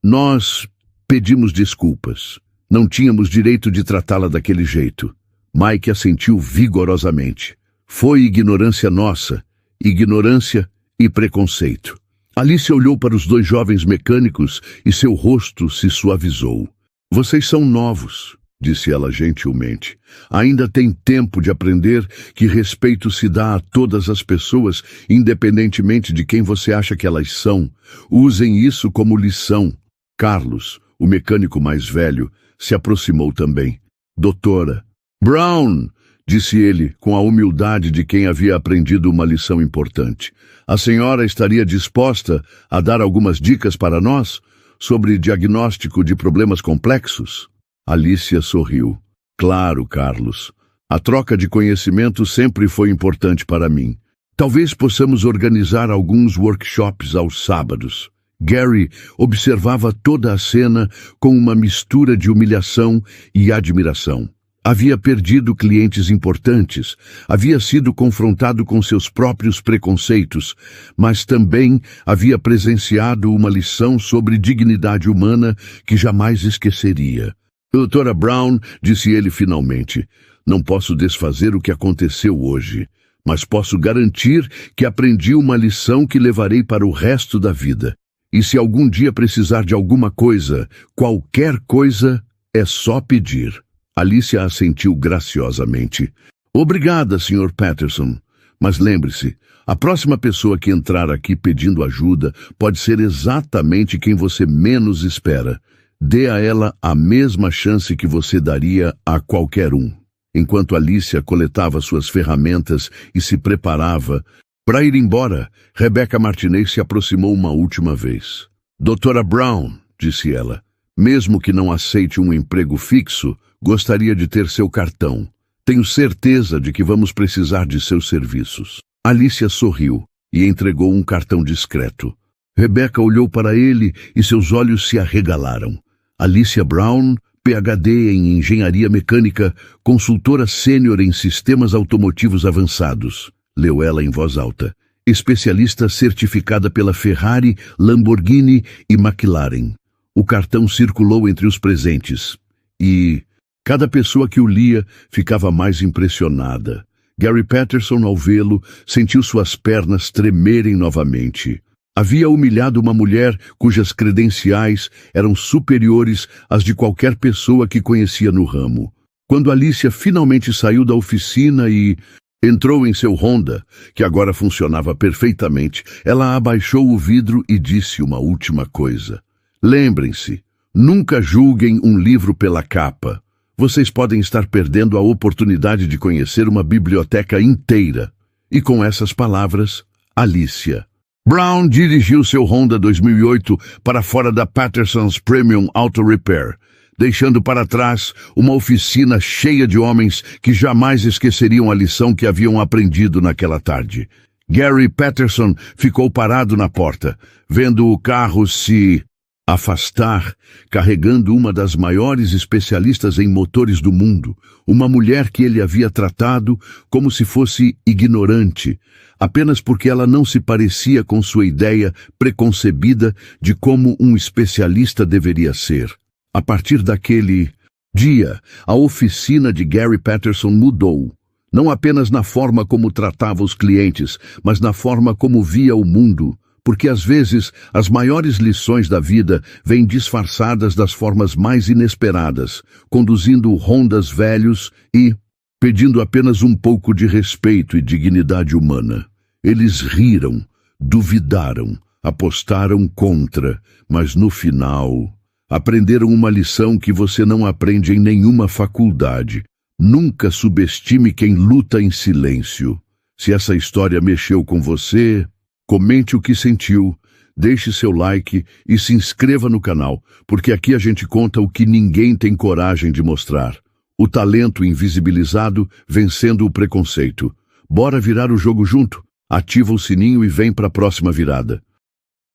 nós pedimos desculpas. Não tínhamos direito de tratá-la daquele jeito. Mike assentiu vigorosamente. Foi ignorância nossa, ignorância e preconceito. Alicia olhou para os dois jovens mecânicos e seu rosto se suavizou. Vocês são novos, disse ela gentilmente. Ainda tem tempo de aprender que respeito se dá a todas as pessoas, independentemente de quem você acha que elas são. Usem isso como lição. Carlos, o mecânico mais velho, se aproximou também. Doutora Brown, disse ele, com a humildade de quem havia aprendido uma lição importante. A senhora estaria disposta a dar algumas dicas para nós sobre diagnóstico de problemas complexos? Alicia sorriu. Claro, Carlos. A troca de conhecimento sempre foi importante para mim. Talvez possamos organizar alguns workshops aos sábados. Gary observava toda a cena com uma mistura de humilhação e admiração. Havia perdido clientes importantes, havia sido confrontado com seus próprios preconceitos, mas também havia presenciado uma lição sobre dignidade humana que jamais esqueceria. Doutora Brown, disse ele finalmente, não posso desfazer o que aconteceu hoje, mas posso garantir que aprendi uma lição que levarei para o resto da vida. E se algum dia precisar de alguma coisa, qualquer coisa, é só pedir. Alicia assentiu graciosamente. Obrigada, Sr. Patterson. Mas lembre-se, a próxima pessoa que entrar aqui pedindo ajuda pode ser exatamente quem você menos espera. Dê a ela a mesma chance que você daria a qualquer um. Enquanto Alicia coletava suas ferramentas e se preparava para ir embora, Rebecca Martinez se aproximou uma última vez. Doutora Brown, disse ela, mesmo que não aceite um emprego fixo, gostaria de ter seu cartão. Tenho certeza de que vamos precisar de seus serviços. Alicia sorriu e entregou um cartão discreto. Rebecca olhou para ele e seus olhos se arregalaram. Alicia Brown, PhD em Engenharia Mecânica, consultora sênior em sistemas automotivos avançados, leu ela em voz alta. Especialista certificada pela Ferrari, Lamborghini e McLaren. O cartão circulou entre os presentes e cada pessoa que o lia ficava mais impressionada. Gary Patterson, ao vê-lo, sentiu suas pernas tremerem novamente. Havia humilhado uma mulher cujas credenciais eram superiores às de qualquer pessoa que conhecia no ramo. Quando Alicia finalmente saiu da oficina e entrou em seu Honda, que agora funcionava perfeitamente, ela abaixou o vidro e disse uma última coisa. Lembrem-se, nunca julguem um livro pela capa. Vocês podem estar perdendo a oportunidade de conhecer uma biblioteca inteira. E com essas palavras, Alicia Brown dirigiu seu Honda 2008 para fora da Patterson's Premium Auto Repair, deixando para trás uma oficina cheia de homens que jamais esqueceriam a lição que haviam aprendido naquela tarde. Gary Patterson ficou parado na porta, vendo o carro se afastar, carregando uma das maiores especialistas em motores do mundo, uma mulher que ele havia tratado como se fosse ignorante, apenas porque ela não se parecia com sua ideia preconcebida de como um especialista deveria ser. A partir daquele dia, a oficina de Gary Patterson mudou, não apenas na forma como tratava os clientes, mas na forma como via o mundo, porque às vezes as maiores lições da vida vêm disfarçadas das formas mais inesperadas, conduzindo Hondas velhos e pedindo apenas um pouco de respeito e dignidade humana. Eles riram, duvidaram, apostaram contra, mas no final aprenderam uma lição que você não aprende em nenhuma faculdade. Nunca subestime quem luta em silêncio. Se essa história mexeu com você, comente o que sentiu, deixe seu like e se inscreva no canal, porque aqui a gente conta o que ninguém tem coragem de mostrar. O talento invisibilizado vencendo o preconceito. Bora virar o jogo junto? Ativa o sininho e vem para a próxima virada.